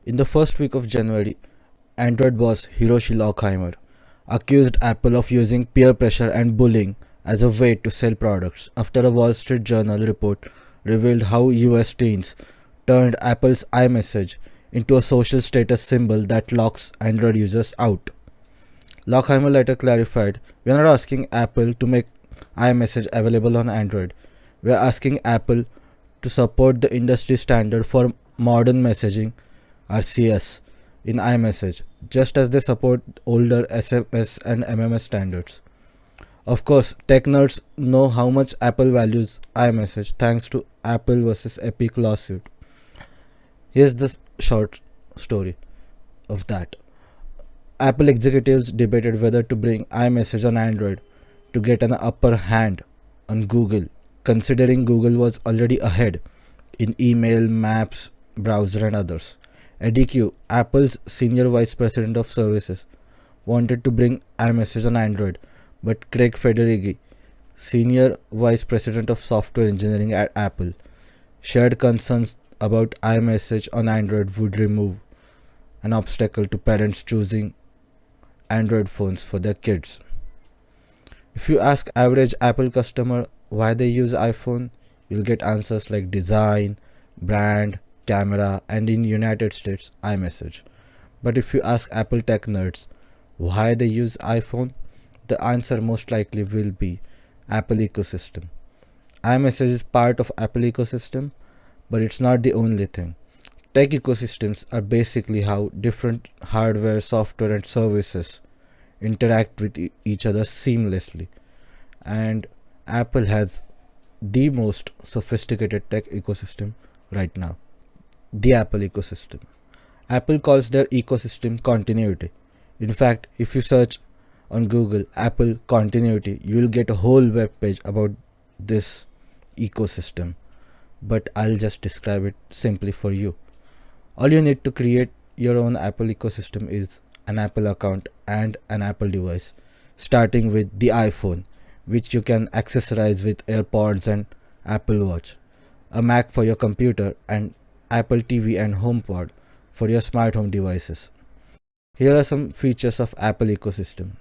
In the first week of January, Android boss Hiroshi Lockheimer accused Apple of using peer pressure and bullying as a way to sell products after a Wall Street Journal report revealed how US teens turned Apple's iMessage into a social status symbol that locks Android users out. Lockheimer later clarified, "We are not asking Apple to make iMessage available on Android. We are asking Apple to support the industry standard for modern messaging (RCS) in iMessage, just as they support older SMS and MMS standards." Of course, tech nerds know how much Apple values iMessage thanks to Apple versus Epic lawsuit. Here's the short story of that. Apple executives debated whether to bring iMessage on Android to get an upper hand on Google, considering Google was already ahead in email, maps, browser, and others. Eddie Q, Apple's senior vice president of services, wanted to bring iMessage on Android, but Craig Federighi, senior vice president of software engineering at Apple, shared concerns about iMessage on Android would remove an obstacle to parents choosing Android phones for their kids. If you ask average Apple customer why they use iPhone, you'll get answers like design, brand, camera, and in United States, iMessage. But if you ask Apple tech nerds why they use iPhone, the answer most likely will be Apple ecosystem. iMessage is part of Apple ecosystem, but it's not the only thing. Tech ecosystems are basically how different hardware, software, and services interact with each other seamlessly. And Apple has the most sophisticated tech ecosystem right now, the Apple ecosystem. Apple calls their ecosystem continuity. In fact, if you search on Google Apple continuity, you will get a whole web page about this ecosystem. But I'll just describe it simply for you. All you need to create your own Apple ecosystem is an Apple account and an Apple device, starting with the iPhone, which you can accessorize with AirPods and Apple Watch, a Mac for your computer, and Apple TV and HomePod for your smart home devices. Here are some features of Apple ecosystem.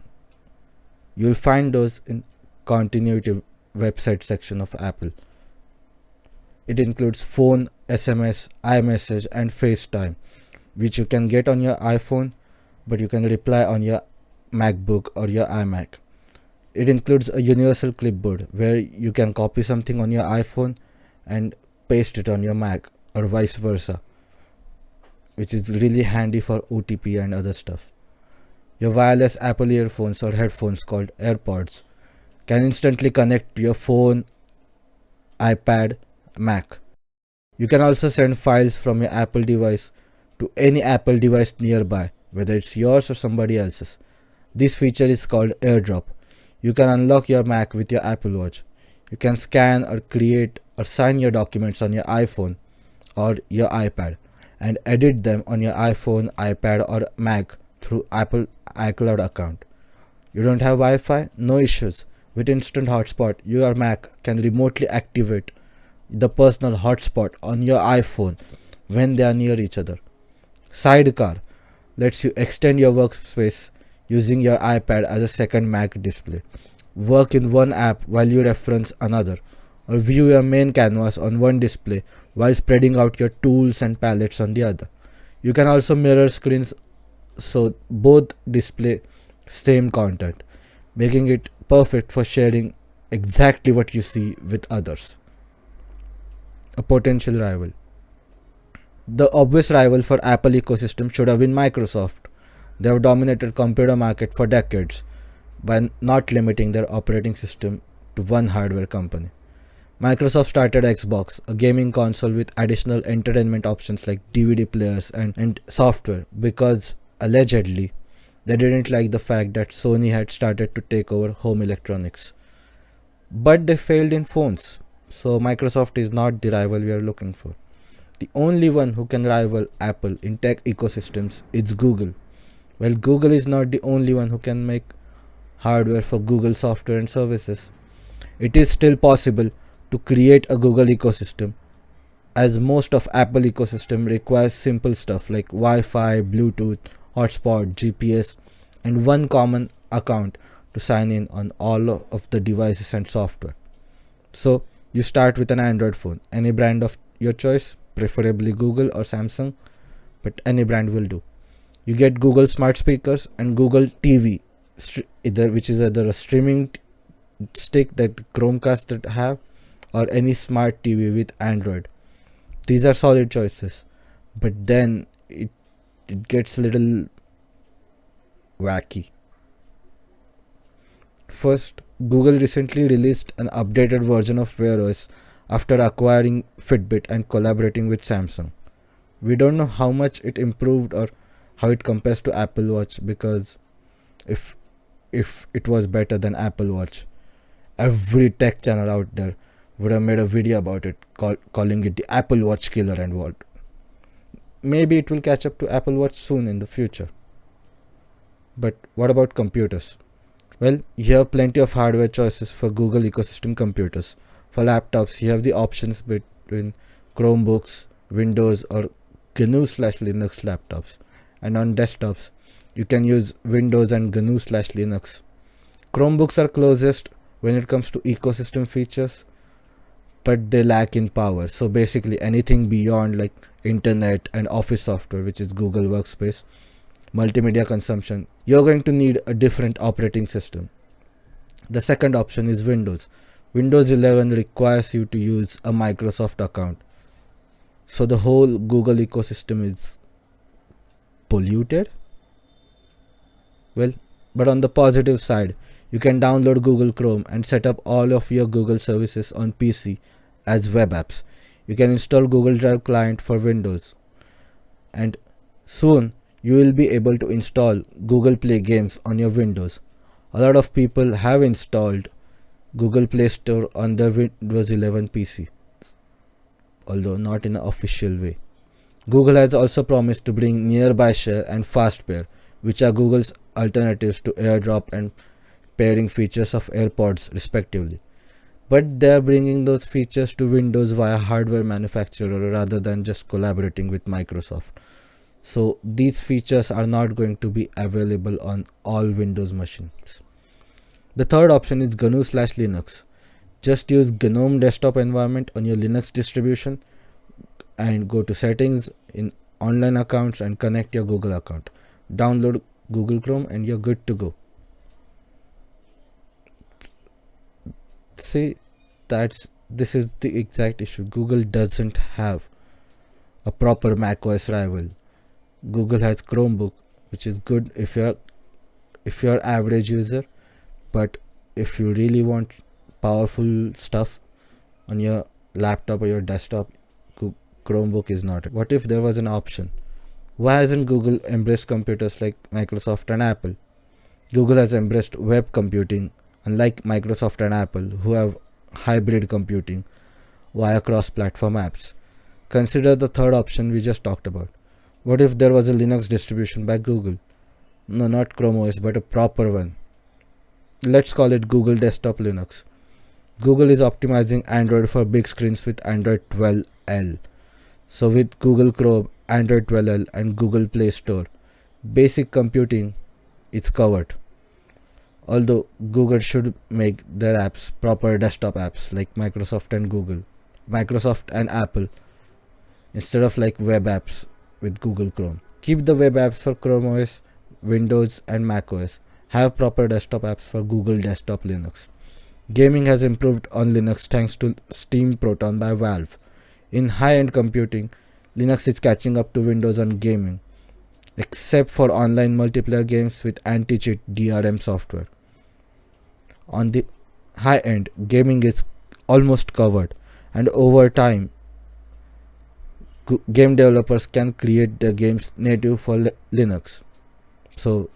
You'll find those in continuity website section of Apple. It includes phone, SMS, iMessage, and FaceTime, which you can get on your iPhone, but you can reply on your MacBook or your iMac. It includes a universal clipboard where you can copy something on your iPhone and paste it on your Mac or vice versa, which is really handy for OTP and other stuff. Your wireless Apple earphones or headphones called AirPods can instantly connect to your phone, iPad, Mac. You can also send files from your Apple device to any Apple device nearby, whether it's yours or somebody else's. This feature is called AirDrop. You can unlock your Mac with your Apple Watch. You can scan or create or sign your documents on your iPhone or your iPad and edit them on your iPhone, iPad, or Mac through Apple iCloud account. You don't have Wi-Fi? No issues. With Instant Hotspot, your Mac can remotely activate the personal hotspot on your iPhone when they are near each other. Sidecar lets you extend your workspace using your iPad as a second Mac display. Work in one app while you reference another, or view your main canvas on one display while spreading out your tools and palettes on the other. You can also mirror screens so both display same content, making it perfect for sharing exactly what you see with others. A potential rival. The obvious rival for Apple ecosystem should have been Microsoft. They have dominated computer market for decades by not limiting their operating system to one hardware company. Microsoft started Xbox, a gaming console with additional entertainment options like DVD players and software, because allegedly they didn't like the fact that Sony had started to take over home electronics. But they failed in phones, so Microsoft is not the rival we are looking for. The only one who can rival Apple in tech ecosystems is Google. Well, Google is not the only one who can make hardware for Google software and services. It is still possible to create a Google ecosystem as most of Apple ecosystem requires simple stuff like Wi-Fi, Bluetooth, hotspot, GPS, and one common account to sign in on all of the devices and software. So you start with an Android phone, any brand of your choice, preferably Google or Samsung, but any brand will do. You get Google smart speakers and Google TV, which is either a streaming stick that Chromecast that have, or any smart TV with Android. These are solid choices, but then it gets a little wacky. First, Google recently released an updated version of Wear OS after acquiring Fitbit and collaborating with Samsung. We don't know how much it improved or how it compares to Apple Watch, because if it was better than Apple Watch, every tech channel out there would have made a video about it, calling it the Apple Watch killer and what. Maybe it will catch up to Apple Watch soon in the future. But what about computers? Well, you have plenty of hardware choices for Google ecosystem computers. For laptops, you have the options between Chromebooks, Windows, or GNU/Linux laptops. And on desktops, you can use Windows and GNU/Linux. Chromebooks are closest when it comes to ecosystem features, but they lack in power. So basically anything beyond like internet and office software, which is Google Workspace, multimedia consumption, you're going to need a different operating system. The second option is Windows. Windows 11 requires you to use a Microsoft account. So the whole Google ecosystem is polluted. Well, but on the positive side, you can download Google Chrome and set up all of your Google services on PC as web apps. You can install Google Drive client for Windows. And soon, you will be able to install Google Play games on your Windows. A lot of people have installed Google Play Store on their Windows 11 PC, although not in an official way. Google has also promised to bring Nearby Share and Fast Pair, which are Google's alternatives to AirDrop and pairing features of AirPods respectively. But they are bringing those features to Windows via hardware manufacturer rather than just collaborating with Microsoft. So these features are not going to be available on all Windows machines. The third option is GNU/Linux. Just use GNOME desktop environment on your Linux distribution and go to settings in online accounts and connect your Google account. Download Google Chrome and you're good to go. See, this is the exact issue. Google doesn't have a proper macOS rival. Google has Chromebook, which is good if you're average user, but if you really want powerful stuff on your laptop or your desktop, Chromebook is not it. What if there was an option? Why hasn't Google embraced computers like Microsoft and Apple? Google has embraced web computing, unlike Microsoft and Apple, who have hybrid computing via cross-platform apps. Consider the third option we just talked about. What if there was a Linux distribution by Google? No, not Chrome OS, but a proper one. Let's call it Google Desktop Linux. Google is optimizing Android for big screens with Android 12L. So with Google Chrome, Android 12L and Google Play Store, basic computing is covered. Although Google should make their apps proper desktop apps like Microsoft and Apple, instead of like web apps with Google Chrome. Keep the web apps for Chrome OS, Windows and Mac OS. Have proper desktop apps for Google Desktop Linux. Gaming has improved on Linux thanks to Steam Proton by Valve. In high-end computing, Linux is catching up to Windows on gaming, except for online multiplayer games with anti-cheat DRM software. On the high end, gaming is almost covered, and over time, game developers can create their games native for Linux. So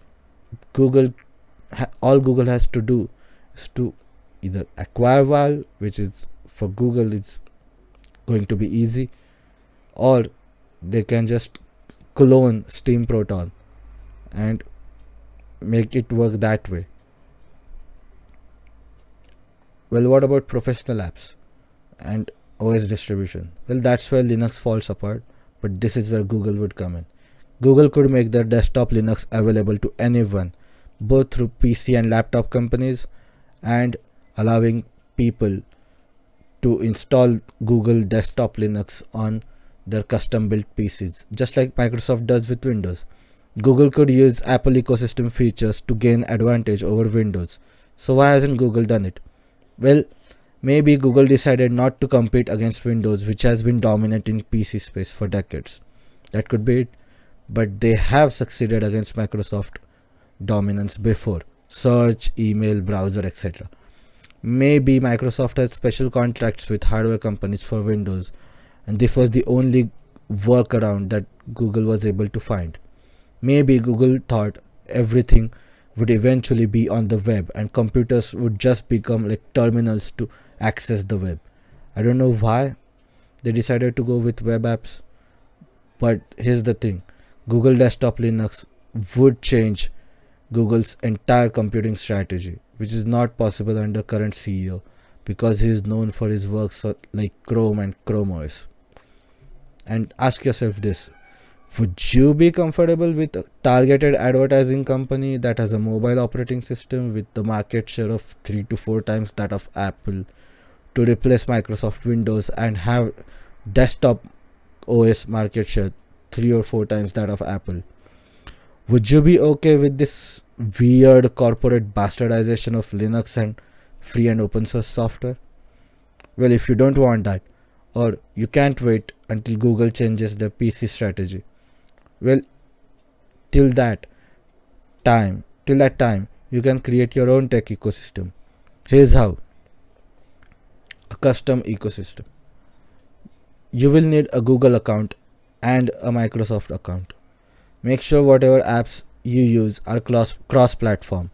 all Google has to do is to either acquire Valve, which is for Google it's going to be easy, or they can just clone Steam Proton and make it work that way. Well, what about professional apps? And OS distribution. Well, that's where Linux falls apart, but this is where Google would come in. Google could make their desktop Linux available to anyone, both through PC and laptop companies, and allowing people to install Google Desktop Linux on their custom built PCs, just like Microsoft does with Windows. Google could use Apple ecosystem features to gain advantage over Windows. So why hasn't Google done it? Well, maybe Google decided not to compete against Windows, which has been dominant in PC space for decades. That could be it. But they have succeeded against Microsoft dominance before: search, email, browser, etc. Maybe Microsoft has special contracts with hardware companies for Windows, and this was the only workaround that Google was able to find. Maybe Google thought everything would eventually be on the web and computers would just become like terminals to access the web. I don't know why they decided to go with web apps, but here's the thing: Google Desktop Linux would change Google's entire computing strategy, which is not possible under current CEO because he is known for his works like Chrome and Chrome OS. And ask yourself this: would you be comfortable with a targeted advertising company that has a mobile operating system with the market share of 3 to 4 times that of Apple to replace Microsoft Windows and have desktop OS market share 3 or 4 times that of Apple? Would you be okay with this weird corporate bastardization of Linux and free and open source software? Well, if you don't want that, or you can't wait until Google changes their PC strategy, well, till that time, you can create your own tech ecosystem. Here's how: a custom ecosystem. You will need a Google account and a Microsoft account. Make sure whatever apps you use are cross-platform.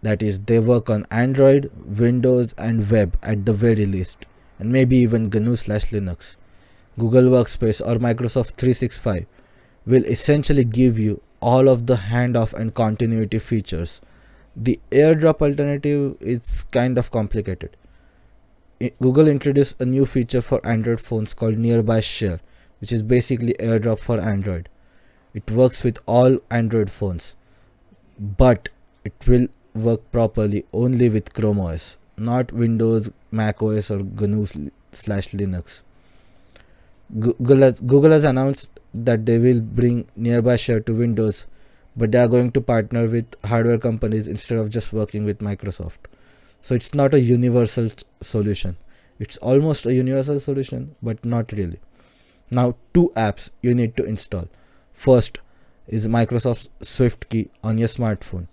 That is, they work on Android, Windows, and web at the very least, and maybe even GNU/Linux. Google Workspace or Microsoft 365 will essentially give you all of the handoff and continuity features. The AirDrop alternative is kind of complicated. Google introduced a new feature for Android phones called Nearby Share, which is basically AirDrop for Android. It works with all Android phones, but it will work properly only with Chrome OS, not Windows, Mac OS, or GNU/Linux. Google has announced that they will bring Nearby Share to Windows, but they are going to partner with hardware companies instead of just working with Microsoft. So it's not a universal solution. It's almost a universal solution, but not really. Now, 2 apps you need to install. First is Microsoft SwiftKey on your smartphone.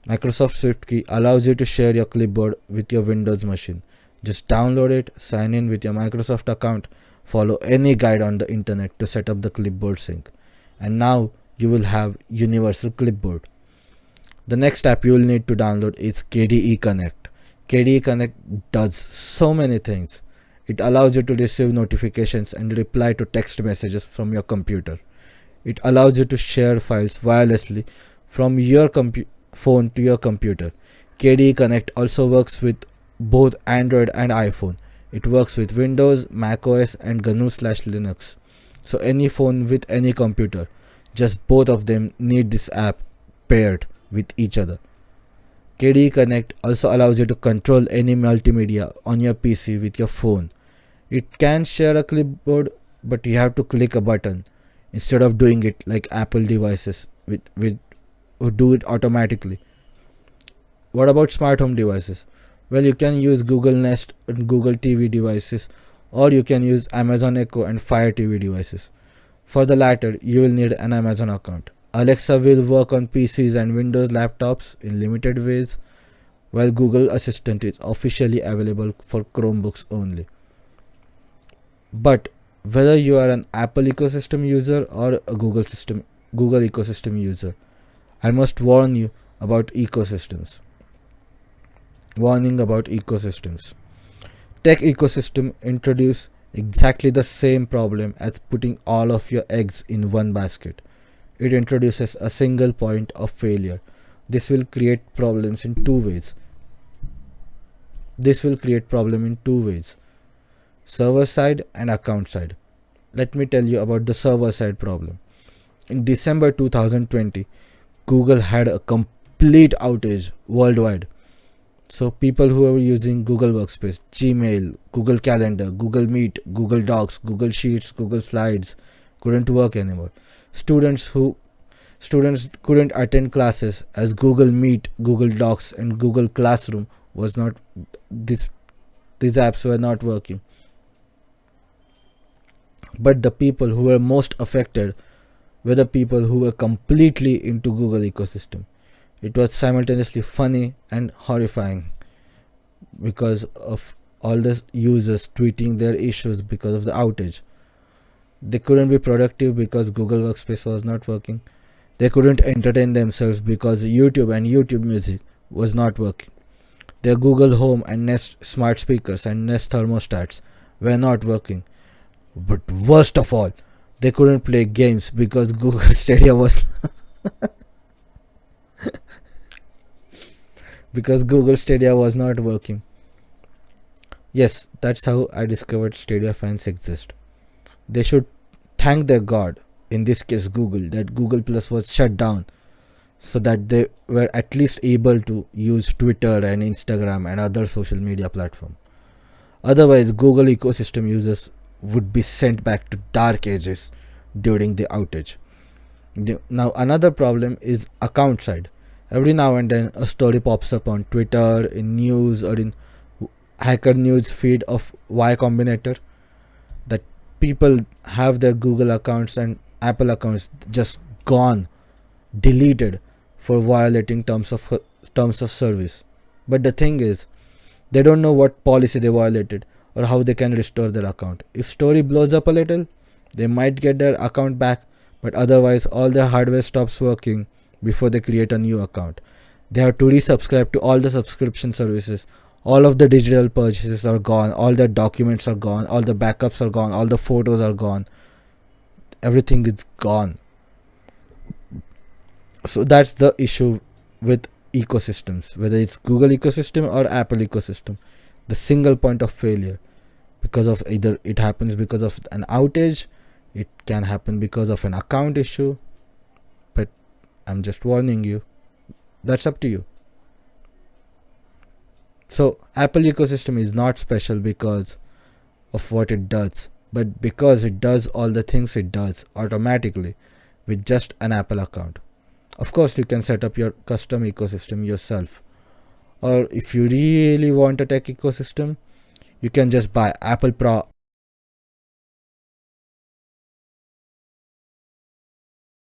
Microsoft SwiftKey allows you to share your clipboard with your Windows machine. Just download it, sign in with your Microsoft account, follow any guide on the internet to set up the clipboard sync, and now you will have Universal Clipboard. The next app you will need to download is KDE Connect. KDE Connect does so many things. It allows you to receive notifications and reply to text messages from your computer. It allows you to share files wirelessly from your phone to your computer. KDE Connect also works with both Android and iPhone. It works with Windows, Mac OS, and GNU/Linux. So any phone with any computer, just both of them need this app paired with each other. KDE Connect also allows you to control any multimedia on your PC with your phone. It can share a clipboard, but you have to click a button instead of doing it like Apple devices who do it automatically. What about smart home devices? Well, you can use Google Nest and Google TV devices, or you can use Amazon Echo and Fire TV devices. For the latter, you will need an Amazon account. Alexa will work on PCs and Windows laptops in limited ways, while Google Assistant is officially available for Chromebooks only. But whether you are an Apple ecosystem user or a Google ecosystem user, I must warn you about ecosystems. Warning about ecosystems. Tech ecosystem introduce exactly the same problem as putting all of your eggs in one basket. It introduces a single point of failure. This will create problems in two ways. server side and account side. Let me tell you about the server side problem. In December 2020, Google had a complete outage worldwide. So people who were using Google Workspace, Gmail, Google Calendar, Google Meet, Google Docs, Google Sheets, Google Slides couldn't work anymore. Students couldn't attend classes as Google Meet, Google Docs and Google Classroom was not this these apps were not working. But the people who were most affected were the people who were completely into Google ecosystem. It was simultaneously funny and horrifying because of all the users tweeting their issues because of the outage. They couldn't be productive because Google Workspace was not working. They couldn't entertain themselves because YouTube and YouTube Music was not working. Their Google Home and Nest smart speakers and Nest thermostats were not working. But worst of all, they couldn't play games because Google Stadia was because Google Stadia was not working. Yes, that's how I discovered Stadia fans exist. They should thank their God, in this case Google, that Google Plus was shut down so that they were at least able to use Twitter and Instagram and other social media platforms. Otherwise, Google ecosystem users would be sent back to dark ages during the outage. Now, another problem is account side. Every now and then, a story pops up on Twitter, in news, or in Hacker News feed of Y Combinator that people have their Google accounts and Apple accounts just gone, deleted for violating terms of service. But the thing is, they don't know what policy they violated or how they can restore their account. If story blows up a little, they might get their account back, but otherwise all their hardware stops working before they create a new account. They have to resubscribe to all the subscription services. All of the digital purchases are gone, all the documents are gone, all the backups are gone, all the photos are gone. Everything is gone. So that's the issue with ecosystems, whether it's Google ecosystem or Apple ecosystem. The single point of failure, because of either it happens because of an outage, it can happen because of an account issue, but I'm just warning you, that's up to you. So Apple ecosystem is not special because of what it does, but because it does all the things it does automatically with just an Apple account. Of course, you can set up your custom ecosystem yourself, or if you really want a tech ecosystem, you can just buy Apple